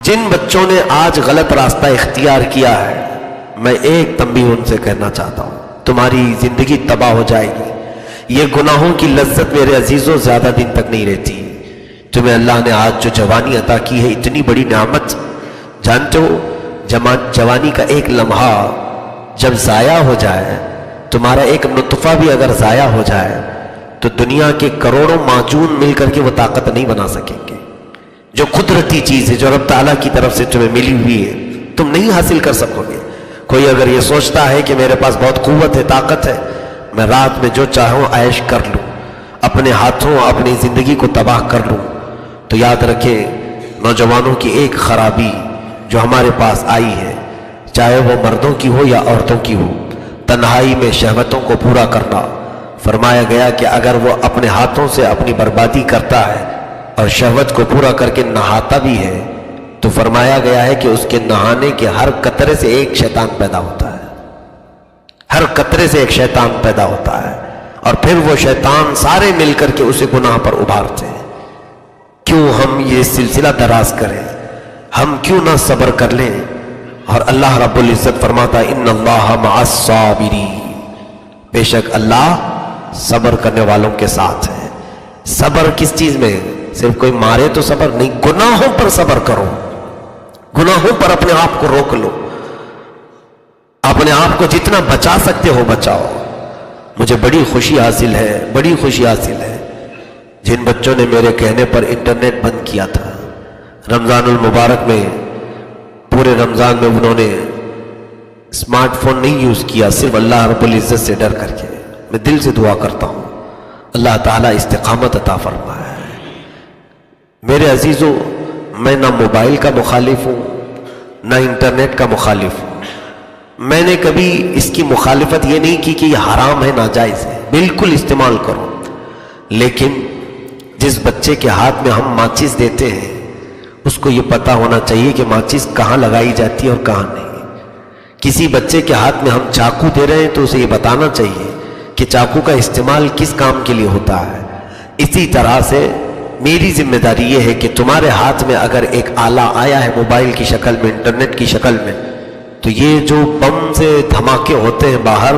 جن بچوں نے آج غلط راستہ اختیار کیا ہے، میں ایک تنبیہ ان سے کہنا چاہتا ہوں، تمہاری زندگی تباہ ہو جائے گی۔ یہ گناہوں کی لذت میرے عزیزوں زیادہ دن تک نہیں رہتی۔ تمہیں اللہ نے آج جو جوانی عطا کی ہے، اتنی بڑی نعمت، جانتے ہو جوانی کا ایک لمحہ جب ضائع ہو جائے، تمہارا ایک نطفہ بھی اگر ضائع ہو جائے تو دنیا کے کروڑوں معجون مل کر کے وہ طاقت نہیں بنا سکیں گے۔ جو قدرتی چیز ہے، جو رب تعالیٰ کی طرف سے تمہیں ملی ہوئی ہے، تم نہیں حاصل کر سکو گے۔ کوئی اگر یہ سوچتا ہے کہ میرے پاس بہت قوت ہے، طاقت ہے، میں رات میں جو چاہوں عیش کر لوں، اپنے ہاتھوں اپنی زندگی کو تباہ کر لوں، تو یاد رکھیں نوجوانوں کی ایک خرابی جو ہمارے پاس آئی ہے، چاہے وہ مردوں کی ہو یا عورتوں کی ہو، تنہائی میں شہوتوں کو پورا کرنا۔ فرمایا گیا کہ اگر وہ اپنے ہاتھوں سے اپنی بربادی کرتا ہے اور شہوت کو پورا کر کے نہاتا بھی ہے، تو فرمایا گیا ہے کہ اس کے نہانے کے ہر قطرے سے ایک شیطان پیدا ہوتا ہے، ہر قطرے سے ایک شیطان پیدا ہوتا ہے، اور پھر وہ شیطان سارے مل کر کے اسے گناہ پر ابھارتے ہیں۔ کیوں ہم یہ سلسلہ دراز کریں؟ ہم کیوں نہ صبر کر لیں؟ اور اللہ رب العزت فرماتا ہے ان اللہ مع الصابرین، بے شک اللہ صبر کرنے والوں کے ساتھ ہے۔ صبر کس چیز میں؟ صرف کوئی مارے تو صبر نہیں، گناہوں پر صبر کرو، گناہوں پر اپنے آپ کو روک لو، اپنے آپ کو جتنا بچا سکتے ہو بچاؤ۔ مجھے بڑی خوشی حاصل ہے، بڑی خوشی حاصل ہے جن بچوں نے میرے کہنے پر انٹرنیٹ بند کیا تھا رمضان المبارک میں، پورے رمضان میں انہوں نے اسمارٹ فون نہیں یوز کیا، صرف اللہ رب العزت سے ڈر کر کے۔ میں دل سے دعا کرتا ہوں اللہ تعالیٰ استقامت عطا فرمائے۔ میرے عزیزوں، میں نہ موبائل کا مخالف ہوں نہ انٹرنیٹ کا مخالف ہوں۔ میں نے کبھی اس کی مخالفت یہ نہیں کی کہ یہ حرام ہے، ناجائز ہے، بالکل استعمال کرو، لیکن جس بچے کے ہاتھ میں ہم ماچس دیتے ہیں اس کو یہ پتا ہونا چاہیے کہ ماچس کہاں لگائی جاتی ہے اور کہاں نہیں۔ کسی بچے کے ہاتھ میں ہم چاقو دے رہے ہیں تو اسے یہ بتانا چاہیے کہ چاقو کا استعمال کس کام کے لیے ہوتا ہے۔ اسی طرح سے میری ذمہ داری یہ ہے کہ تمہارے ہاتھ میں اگر ایک آلہ آیا ہے موبائل کی شکل میں، انٹرنیٹ کی شکل میں، تو یہ جو بم سے دھماکے ہوتے ہیں باہر،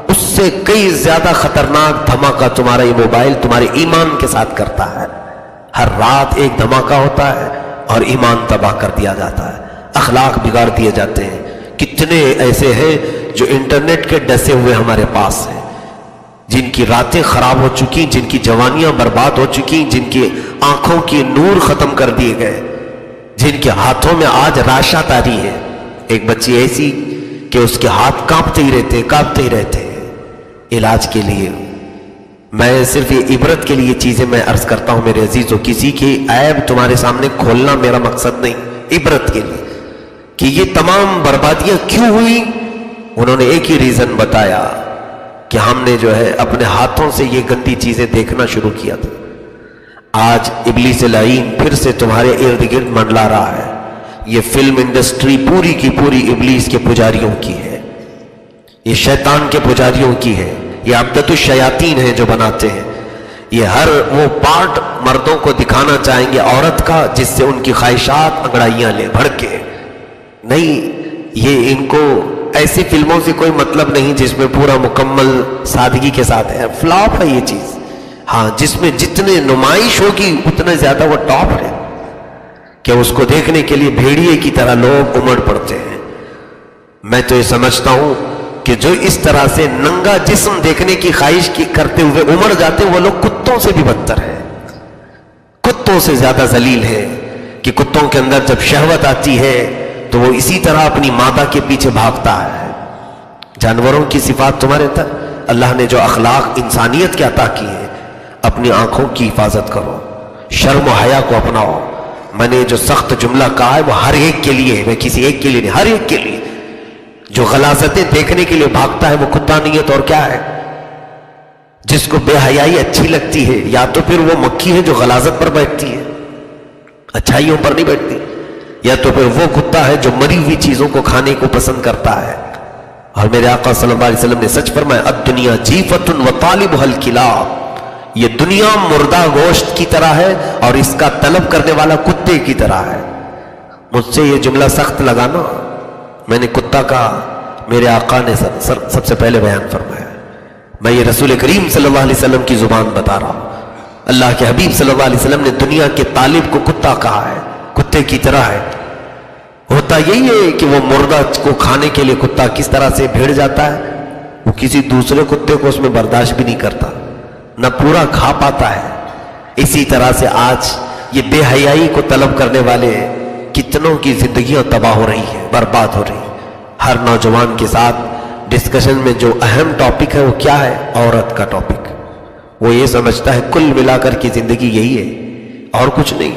اس سے کئی زیادہ خطرناک دھماکہ تمہارا یہ موبائل تمہارے ایمان کے ساتھ کرتا ہے۔ ہر رات ایک دھماکہ ہوتا ہے اور ایمان تباہ کر دیا جاتا ہے، اخلاق بگاڑ دیے جاتے ہیں۔ کتنے ایسے ہیں جو انٹرنیٹ کے ڈسے ہوئے ہمارے پاس ہیں، جن کی راتیں خراب ہو چکی، جن کی جوانیاں برباد ہو چکی، جن کی آنکھوں کی نور ختم کر دیے گئے، جن کے ہاتھوں میں آج راشا تاری ہے۔ ایک بچی ایسی کہ اس کے ہاتھ کانپتے ہی رہتے ہیں۔ علاج کے لیے میں صرف یہ عبرت کے لیے چیزیں میں عرض کرتا ہوں میرے عزیزوں، کسی کی عیب تمہارے سامنے کھولنا میرا مقصد نہیں، عبرت کے لیے کہ یہ تمام بربادیاں کیوں ہوئی۔ انہوں نے ایک ہی ریزن بتایا کہ ہم نے جو ہے اپنے ہاتھوں سے یہ گندی چیزیں دیکھنا شروع کیا تھا۔ آج ابلیس لعین پھر سے تمہارے ارد گرد منڈلا رہا ہے۔ یہ فلم انڈسٹری پوری کی پوری ابلیس کے پجاریوں کی ہے، یہ شیطان کے پجاریوں کی ہے، یہ عبدۃ الشیاطین ہیں جو بناتے ہیں۔ یہ ہر وہ پارٹ مردوں کو دکھانا چاہیں گے عورت کا جس سے ان کی خواہشات انگڑائیاں لے بھڑکے۔ نہیں، یہ ان کو ایسی فلموں سے کوئی مطلب نہیں جس میں پورا مکمل سادگی کے ساتھ ہے، فلاپ ہے یہ چیز۔ ہاں، جس میں جتنے نمائش ہوگی اتنا زیادہ وہ ٹاپ ہے کہ اس کو دیکھنے کے لیے بھیڑیے کی طرح لوگ امڑ پڑتے ہیں۔ میں تو یہ سمجھتا ہوں کہ جو اس طرح سے ننگا جسم دیکھنے کی خواہش کرتے ہوئے امڑ جاتے ہیں، وہ لوگ کتوں سے بھی بدتر ہیں، کتوں سے زیادہ ذلیل ہے۔ کہ کتوں کے اندر جب شہوت آتی ہے تو وہ اسی طرح اپنی مادہ کے پیچھے بھاگتا ہے۔ جانوروں کی صفات تمہارے اندر، اللہ نے جو اخلاق انسانیت کے عطا کی ہے، اپنی آنکھوں کی حفاظت کرو، شرم و حیا کو اپناؤ۔ میں نے جو سخت جملہ کہا ہے وہ ہر ایک کے لیے ہے، میں کسی ایک کے لیے نہیں، ہر ایک کے لیے۔ جو غلاظتیں دیکھنے کے لیے بھاگتا ہے وہ کتا نہیں ہے تو اور کیا ہے؟ جس کو بے حیائی اچھی لگتی ہے، یا تو پھر وہ مکھی ہے جو غلاظت پر بیٹھتی ہے، اچھائیوں پر نہیں بیٹھتی، یا تو پھر وہ کتا ہے جو مری ہوئی چیزوں کو کھانے کو پسند کرتا ہے۔ اور میرے آقا صلی اللہ علیہ وسلم نے سچ فرمایا، الدنیا جیفۃ وطالبها الکلاب، یہ دنیا مردہ گوشت کی طرح ہے اور اس کا طلب کرنے والا کتے کی طرح ہے۔ مجھ سے یہ جملہ سخت لگا نا، میں نے کتا کہا، میرے آقا نے سب سے پہلے بیان فرمایا، میں یہ رسول کریم صلی اللہ علیہ وسلم کی زبان بتا رہا ہوں، اللہ کے حبیب صلی اللہ علیہ وسلم نے دنیا کے طالب کو کتا کہا ہے، کتے کی طرح ہے۔ ہوتا یہی ہے کہ وہ مردہ کو کھانے کے لیے کتا کس طرح سے بھیڑ جاتا ہے، وہ کسی دوسرے کتے کو اس میں برداشت بھی نہیں کرتا، نہ پورا کھا پاتا ہے۔ اسی طرح سے آج یہ بے حیائی کو طلب کرنے والے کتنوں کی زندگیاں تباہ ہو رہی ہیں، برباد ہو رہی ہیں۔ ہر نوجوان کے ساتھ ڈسکشن میں جو اہم ٹاپک ہے وہ کیا ہے؟ عورت کا ٹاپک۔ وہ یہ سمجھتا ہے کل ملا کر کی زندگی یہی ہے اور کچھ نہیں۔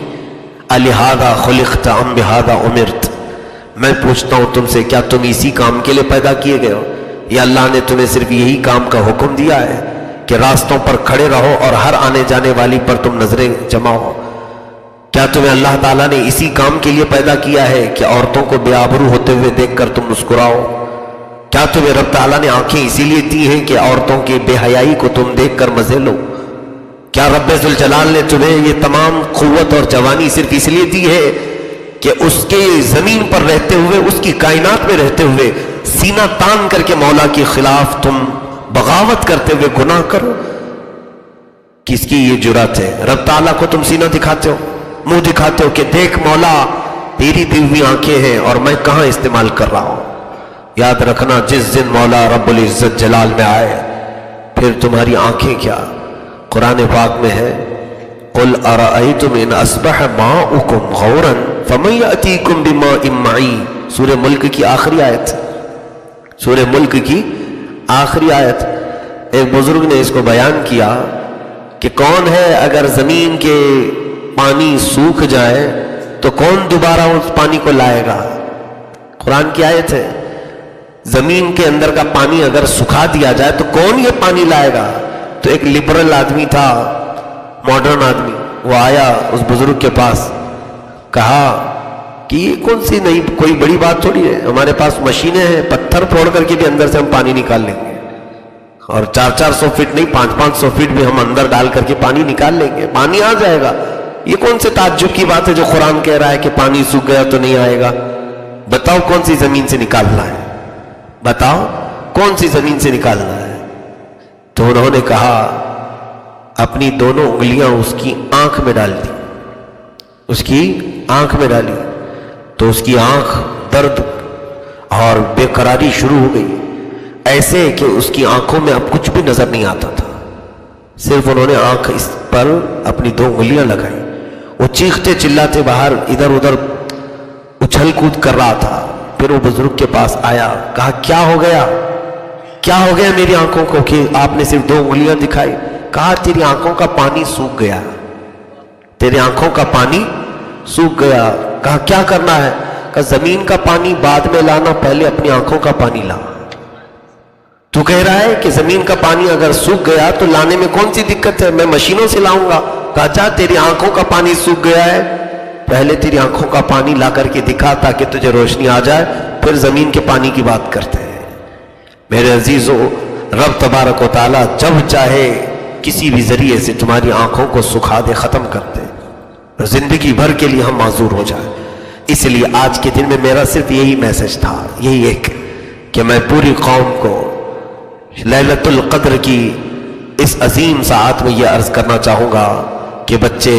الہذا خلقت ام بہذا امرت، میں پوچھتا ہوں تم سے، کیا تم اسی کام کے لیے پیدا کیے گئے ہو، یا اللہ نے تمہیں صرف یہی کام کا حکم دیا ہے کہ راستوں پر کھڑے رہو اور ہر آنے جانے والی پر تم نظریں جماؤ؟ کیا تمہیں اللہ تعالیٰ نے اسی کام کے لیے پیدا کیا ہے کہ عورتوں کو بے آبرو ہوتے ہوئے دیکھ کر تم مسکراؤ؟ کیا تمہیں رب تعالیٰ نے آنکھیں اسی لیے دی ہیں کہ عورتوں کی بے حیائی کو تم دیکھ کر مزے لو؟ کیا رب ذوالجلال نے تمہیں یہ تمام قوت اور جوانی صرف اس لیے دی ہے کہ اس کے زمین پر رہتے ہوئے، اس کی کائنات میں رہتے ہوئے سینہ تان کر کے مولا کے خلاف تم بغاوت کرتے ہوئے گناہ کرو؟ کس کی یہ جرات ہے؟ رب تعالیٰ کو تم سینہ دکھاتے ہو، منہ دکھاتے ہو کہ دیکھ مولا تیری دی ہوئی آنکھیں ہیں اور میں کہاں استعمال کر رہا ہوں۔ یاد رکھنا جس دن مولا رب العزت جلال میں آئے پھر تمہاری آنکھیں کیا؟ قرآن پاک میں ہے قل ارأیتم ان اصبح ماؤکم غورا فمن یأتیکم بماء معین، سورہ ملک کی آخری آیت، سورہ ملک کی آخری آیت۔ ایک بزرگ نے اس کو بیان کیا کہ کون ہے اگر زمین کے پانی سوکھ جائے تو کون دوبارہ اس پانی کو لائے گا؟ قرآن کی آیت ہے، زمین کے اندر کا پانی اگر سکھا دیا جائے تو کون یہ پانی لائے گا؟ تو ایک لبرل آدمی تھا، ماڈرن آدمی، وہ آیا اس بزرگ کے پاس، کہا کہ یہ کون سی نہیں، کوئی بڑی بات تھوڑی ہے، ہمارے پاس مشینیں ہیں، پتھر پھوڑ کر کے بھی اندر سے ہم پانی نکال لیں گے، اور 400 فٹ نہیں 500 فٹ بھی ہم اندر ڈال کر کے پانی نکال لیں گے، پانی آ جائے گا۔ یہ کون سے تعجب کی بات ہے جو قرآن کہہ رہا ہے کہ پانی سوکھ گیا تو نہیں آئے گا؟ بتاؤ کون سی زمین سے نکالنا ہے، بتاؤ کون سی زمین سے نکالنا ہے؟ تو انہوں نے کہا اپنی دونوں انگلیاں اس کی آنکھ میں ڈال دی، اس کی آنکھ میں ڈالی تو اس کی آنکھ درد اور بے قراری شروع ہو گئی، ایسے کہ اس کی آنکھوں میں اب کچھ بھی نظر نہیں آتا تھا، صرف انہوں نے آنکھ اس پر اپنی 2 انگلیاں لگائی۔ وہ چیختے چلاتے باہر ادھر ادھر اچھل کود کر رہا تھا۔ پھر وہ بزرگ کے پاس آیا، کہا کیا ہو گیا، کیا ہو گیا میری آنکھوں کو کہ آپ نے صرف 2 انگلیاں دکھائی؟ کہا تیری آنکھوں کا پانی سوکھ گیا، تیری آنکھوں کا پانی سوکھ گیا۔ کہا کیا کرنا ہے؟ کہا زمین کا پانی بعد میں لانا، پہلے اپنی آنکھوں کا پانی لا۔ تو کہہ رہا ہے کہ زمین کا پانی اگر سوکھ گیا تو لانے میں کون سی دقت ہے، میں مشینوں سے لاؤں گا۔ کہا جا تیری آنکھوں کا پانی سوکھ گیا ہے، پہلے تیری آنکھوں کا پانی لا کر کے دکھا تاکہ تجھے روشنی آ جائے، پھر زمین کے پانی کی بات کرتے ہیں۔ میرے عزیزو، رب تبارک و تعالیٰ جب چاہے کسی بھی ذریعے سے تمہاری آنکھوں کو سکھا دے، ختم کر دے، زندگی بھر کے لیے ہم معذور ہو جائیں۔ اس لیے آج کے دن میں میرا صرف یہی میسج تھا، یہی ایک، کہ میں پوری قوم کو لیلۃ القدر کی اس عظیم ساعت میں یہ عرض کرنا چاہوں گا کہ بچے،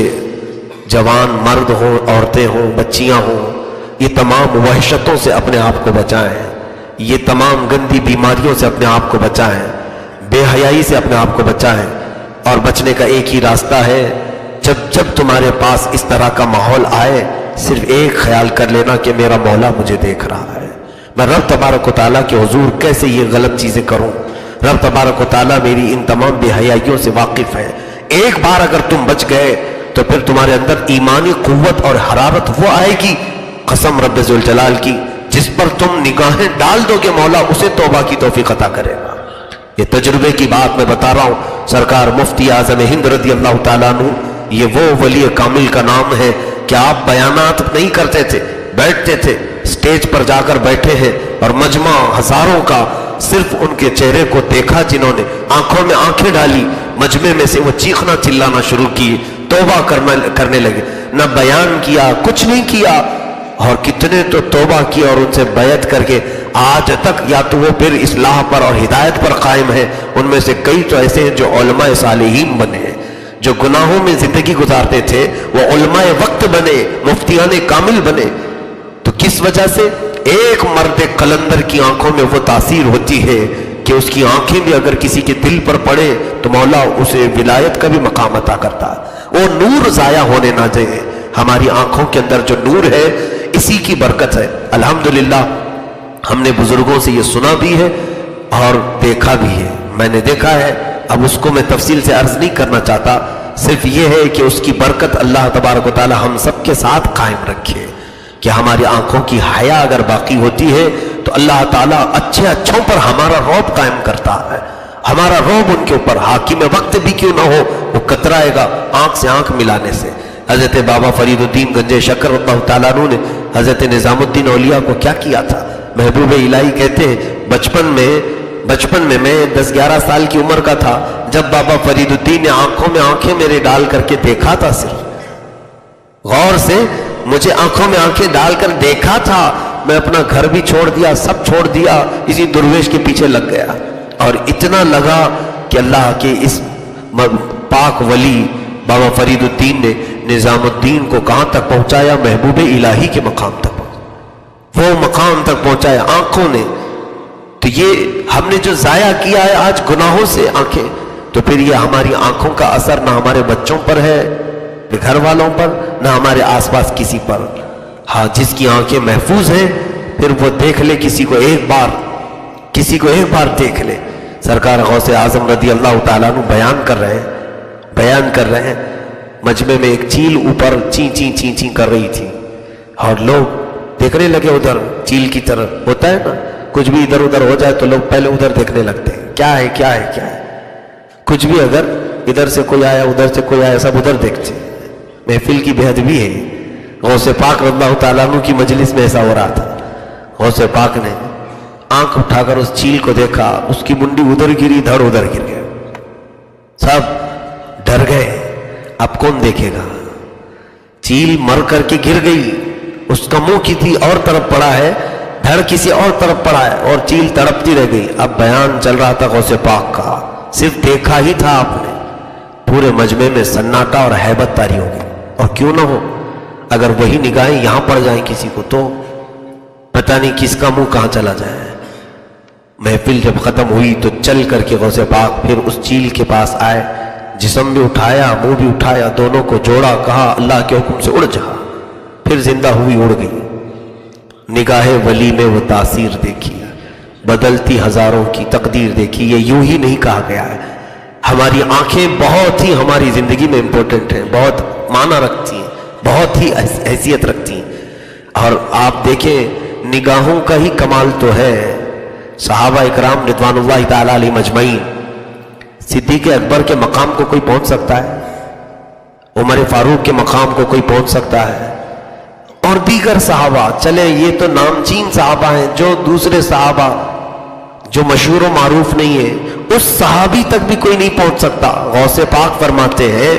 جوان، مرد ہوں، عورتیں ہوں، بچیاں ہوں، یہ تمام وحشتوں سے اپنے آپ کو بچائیں، یہ تمام گندی بیماریوں سے اپنے آپ کو بچائیں، بے حیائی سے اپنے آپ کو بچائیں۔ اور بچنے کا ایک ہی راستہ ہے، جب تمہارے پاس اس طرح کا ماحول آئے، صرف ایک خیال کر لینا کہ میرا مولا مجھے دیکھ رہا ہے، میں رب تبارک و تعالیٰ کے حضور کیسے یہ غلط چیزیں کروں، رب تبارک و تعالیٰ میری ان تمام بے حیائیوں سے واقف ہے۔ ایک بار اگر تم بچ گئے تو پھر تمہارے اندر ایمانی قوت اور حرارت وہ آئے گی، قسم رب ذوالجلال کی، جس پر تم نگاہیں ڈال دو کہ مولا اسے توبہ کی توفیق عطا کرے گا۔ یہ تجربے کی بات میں بتا رہا ہوں، سرکار مفتی اعظم ہند رضی اللہ تعالیٰ عنہ، یہ وہ ولی کامل کا نام ہے کہ آپ بیانات نہیں کرتے تھے، بیٹھتے تھے، سٹیج پر جا کر بیٹھے ہیں اور مجمع ہزاروں کا صرف ان کے چہرے کو دیکھا، جنہوں نے آنکھوں میں آنکھیں ڈالی، مجمع میں سے وہ چیخنا چلانا شروع کی، توبہ کرنے لگے، نہ بیان کیا، کچھ نہیں کیا، اور کتنے تو توبہ کی اور ان سے بیعت کر کے آج تک یا تو وہ پھر اصلاح پر اور ہدایت پر قائم ہے. ان میں سے کئی تو ایسے ہیں جو علماء صالحین بنے ہیں، جو گناہوں میں زندگی گزارتے تھے وہ علماء وقت بنے، مفتیان کامل بنے. تو کس وجہ سے؟ ایک مرد قلندر کی آنکھوں میں وہ تاثیر ہوتی ہے کہ اس کی آنکھیں بھی اگر کسی کے دل پر پڑے تو مولا اسے ولایت کا بھی مقام عطا کرتا ہے. وہ نور ضائع ہونے نہ دے. ہماری آنکھوں کے اندر جو نور ہے اسی کی برکت ہے. الحمدللہ ہم نے بزرگوں سے یہ سنا بھی ہے اور دیکھا بھی ہے. میں نے دیکھا ہے، اب اس کو میں تفصیل سے عرض نہیں کرنا چاہتا، صرف یہ ہے کہ اس کی برکت اللہ تبارک و تعالی ہم سب کے ساتھ قائم رکھے کہ ہماری آنکھوں کی حیا اگر باقی ہوتی ہے تو اللہ تعالیٰ اچھے اچھوں پر ہمارا رعب قائم کرتا ہے. ہمارا رعب ان کے اوپر حاکم وقت بھی کیوں نہ ہو وہ کترائے گا آنکھ سے آنکھ ملانے سے. حضرت بابا فرید الدین گنج شکر اللہ تعالیٰ عنہ نے حضرت نظام الدین اولیاء کو کیا کیا تھا. محبوب الہی کہتے ہیں بچپن میں میں 10-11 سال کی عمر کا تھا جب بابا فرید الدین نے آنکھوں میں آنکھیں میرے ڈال کر کے دیکھا تھا. صرف غور سے مجھے آنکھوں میں آنکھیں ڈال کر دیکھا تھا، میں اپنا گھر بھی چھوڑ دیا، سب چھوڑ دیا، اسی درویش کے پیچھے لگ گیا. اور اتنا لگا کہ اللہ کے اس پاک ولی بابا فرید الدین نے نظام الدین کو کہاں تک پہنچایا؟ محبوب الہی کے مقام تک پہنچایا، وہ مقام تک پہنچایا آنکھوں نے. تو یہ ہم نے جو ضائع کیا ہے آج گناہوں سے آنکھیں، تو پھر یہ ہماری آنکھوں کا اثر نہ ہمارے بچوں پر ہے، نہ گھر والوں پر، نہ ہمارے آس پاس کسی پر. ہاں جس کی آنکھیں محفوظ ہیں پھر وہ دیکھ لے کسی کو ایک بار دیکھ لے. سرکار غوث اعظم رضی اللہ تعالیٰ عنہ بیان کر رہے ہیں مجمع میں ایک چیل اوپر چیں چیں چیں چیں کر رہی تھی اور لوگ دیکھنے لگے ادھر چیل کی طرف. ہوتا ہے نا کچھ بھی ادھر ادھر ہو جائے تو لوگ پہلے ادھر دیکھنے لگتے ہیں کیا ہے کیا ہے کیا ہے. کچھ بھی اگر ادھر سے کوئی آیا ادھر سے کوئی آیا سب ادھر دیکھتے ہیں. محفل کی بے ادبی ہے. غوث پاک رضی اللہ تعالیٰ عنہ کی مجلس میں ایسا ہو رہا تھا. غوث پاک نے آنکھ اٹھا کر اس چیل کو دیکھا، اس کی منڈی ادھر گری، دھڑ ادھر گر گیا. سب ڈر گئے، اب کون دیکھے گا. چیل مر کر کے گر گئی، اس کا منہ کسی اور طرف پڑا ہے، دھڑ کسی اور طرف پڑا ہے اور چیل تڑپتی رہ گئی. اب بیان چل رہا تھا غوث پاک کا، صرف دیکھا ہی تھا آپ نے. پورے مجمع میں سناٹا اور ہیبت طاری ہو گئی. اور کیوں نہ ہو، اگر وہی نگاہیں یہاں پڑ جائیں کسی کو تو پتہ نہیں کس کا منہ کہاں چلا جائے. محفل جب ختم ہوئی تو چل کر کے غوث پاک پھر اس چیل کے پاس آئے، جسم بھی اٹھایا، منہ بھی اٹھایا، دونوں کو جوڑا، کہا اللہ کے حکم سے اڑ جا. پھر زندہ ہوئی، اڑ گئی. نگاہ ولی میں وہ تاثیر دیکھی، بدلتی ہزاروں کی تقدیر دیکھی. یہ یوں ہی نہیں کہا گیا ہے. ہماری آنکھیں بہت ہی ہماری زندگی میں امپورٹنٹ ہیں، بہت معنی رکھتی ہیں، بہت ہی حیثیت رکھتی ہیں. اور آپ دیکھیں نگاہوں کا ہی کمال تو ہے. صحابہ اکرام رضوان اللہ تعالیٰ علیہ مجمعین، صدیق اکبر کے مقام کو کوئی پہنچ سکتا ہے؟ عمر فاروق کے مقام کو کوئی پہنچ سکتا ہے؟ اور دیگر صحابہ، چلیں یہ تو نامچین صحابہ ہیں، جو دوسرے صحابہ جو مشہور و معروف نہیں ہے اس صحابی تک بھی کوئی نہیں پہنچ سکتا. غوث پاک فرماتے ہیں،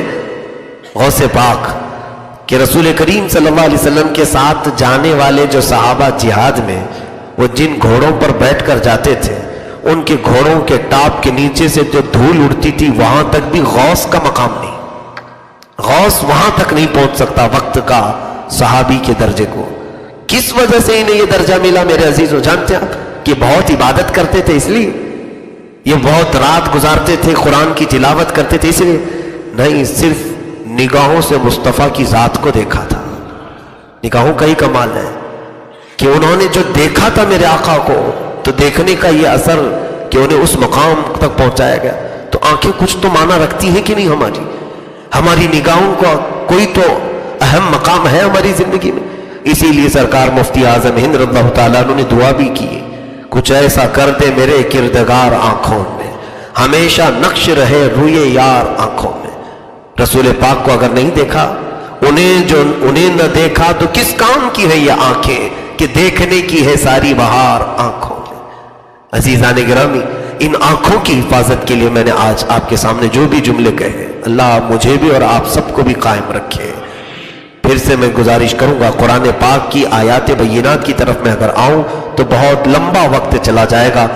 غوث پاک کہ رسول کریم صلی اللہ علیہ وسلم کے ساتھ جانے والے جو صحابہ جہاد میں وہ جن گھوڑوں پر بیٹھ کر جاتے تھے ان کے گھوڑوں کے ٹاپ کے نیچے سے جو دھول اڑتی تھی وہاں تک بھی غوث کا مقام نہیں. غوث وہاں تک نہیں پہنچ سکتا وقت کا صحابی کے درجے کو. کس وجہ سے انہیں یہ درجہ ملا میرے عزیزو؟ جانتے ہیں آپ کہ بہت عبادت کرتے تھے اس لیے؟ یہ بہت رات گزارتے تھے، قرآن کی تلاوت کرتے تھے اس لیے؟ نہیں، صرف نگاہوں سے مصطفیٰ کی ذات کو دیکھا تھا. نگاہوں کا ہی کمال ہے کہ انہوں نے جو دیکھا تھا میرے آقا کو، تو دیکھنے کا یہ اثر کہ انہیں اس مقام تک پہنچایا گیا. تو آنکھیں کچھ تو معنی رکھتی ہیں کہ نہیں؟ ہماری نگاہوں کا کوئی تو اہم مقام ہے ہماری زندگی میں. اسی لیے سرکار مفتی اعظم ہند رضی اللہ تعالیٰ عنہ نے دعا بھی کی ہے، کچھ ایسا کر دے میرے کردگار آنکھوں میں، ہمیشہ نقش رہے روئے یار آنکھوں میں. رسول پاک کو اگر نہیں دیکھا، انہیں نہ دیکھا تو کس کام کی ہے یہ آنکھیں کہ دیکھنے کی ہے ساری بہار آنکھوں میں. عزیزان گرامی، ان آنکھوں کی حفاظت کے لیے میں نے آج آپ کے سامنے جو بھی جملے کہے، اللہ مجھے بھی اور آپ سب کو بھی قائم رکھے. پھر سے میں گزارش کروں گا، قرآن پاک کی آیات بینات کی طرف میں اگر آؤں تو بہت لمبا وقت چلا جائے گا۔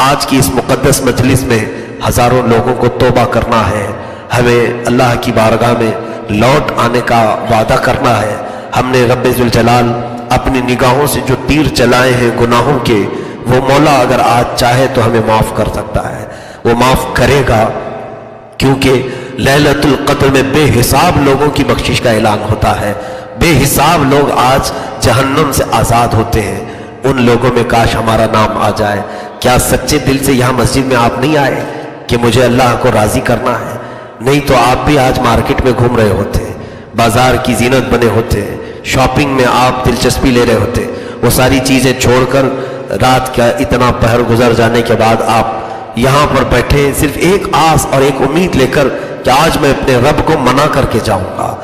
آج کی اس مقدس مجلس میں ہزاروں لوگوں کو توبہ کرنا ہے، ہمیں اللہ کی بارگاہ میں لوٹ آنے کا وعدہ کرنا ہے۔ ہم نے رب ذوالجلال اپنی نگاہوں سے جو تیر چلائے ہیں گناہوں کے، وہ مولا اگر آج چاہے تو ہمیں معاف کر سکتا ہے، وہ معاف کرے گا، کیونکہ لیلۃ القدر میں بے حساب لوگوں کی بخشش کا اعلان ہوتا ہے۔ بے حساب لوگ آج جہنم سے آزاد ہوتے ہیں، ان لوگوں میں کاش ہمارا نام آ جائے۔ کیا سچے دل سے یہاں مسجد میں آپ نہیں آئے کہ مجھے اللہ کو راضی کرنا ہے؟ نہیں تو آپ بھی آج مارکیٹ میں گھوم رہے ہوتے، بازار کی زینت بنے ہوتے، شاپنگ میں آپ دلچسپی لے رہے ہوتے، وہ ساری چیزیں چھوڑ کر رات کا اتنا پہر گزر جانے کے بعد آپ یہاں پر بیٹھے صرف ایک آس اور ایک امید لے کر کہ آج میں اپنے رب کو منا کر کے جاؤں گا،